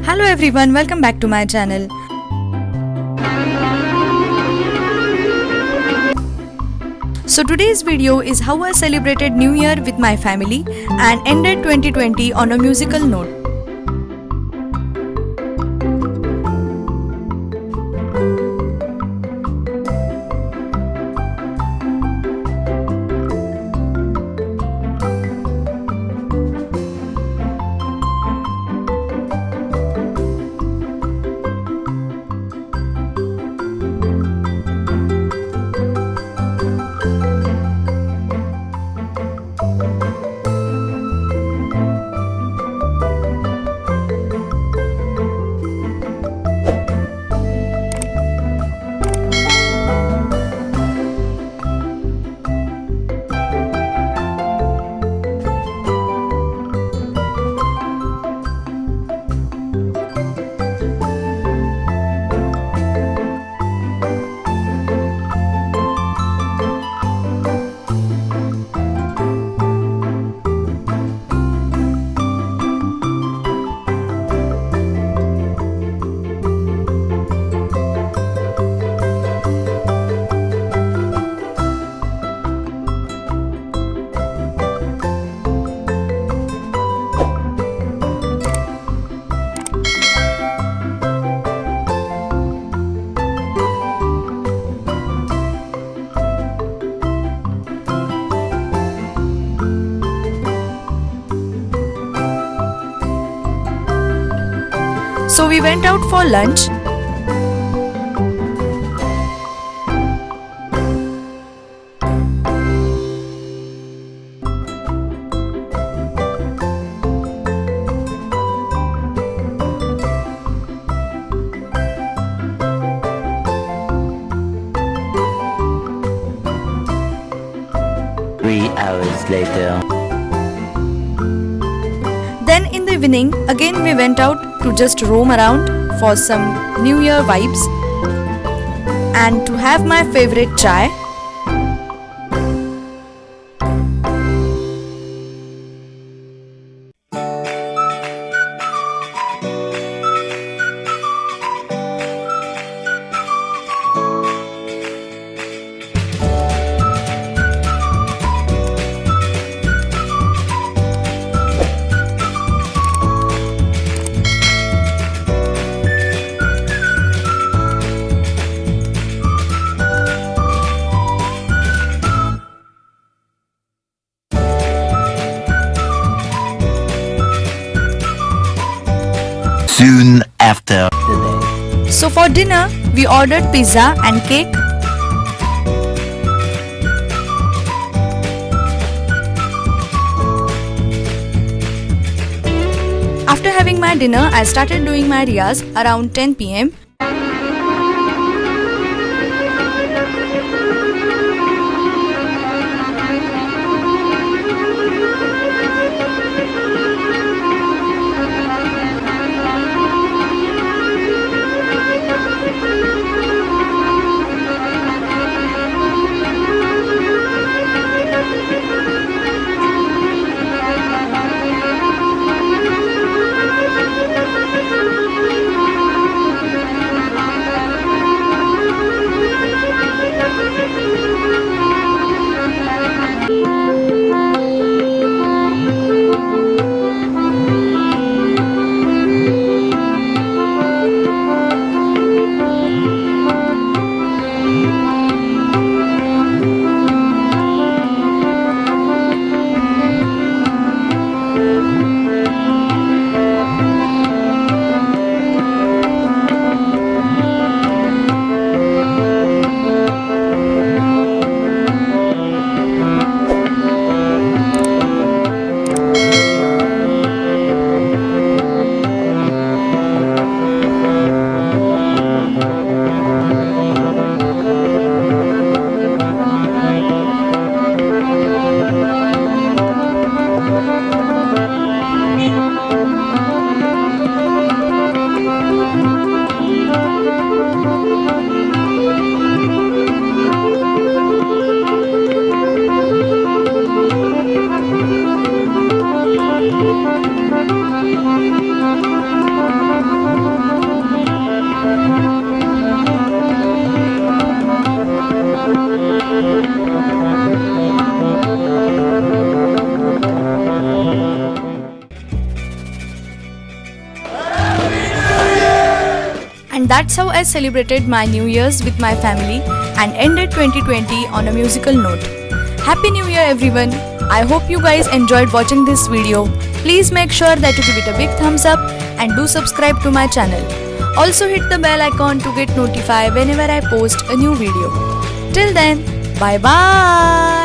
Hello everyone, welcome back to my channel. So today's video is how I celebrated New Year with my family and ended 2020 on a musical note. So we went out for lunch. Three hours later. Then in the evening, again we went out to just roam around for some New Year vibes and to have my favorite chai. Soon after the day. So for dinner, we ordered pizza and cake. After having my dinner, I started doing my riyaz around 10 p.m. That's how I celebrated my New Year's with my family and ended 2020 on a musical note. Happy New Year everyone! I hope you guys enjoyed watching this video. Please make sure that you give it a big thumbs up and do subscribe to my channel. Also hit the bell icon to get notified whenever I post a new video. Till then, bye bye!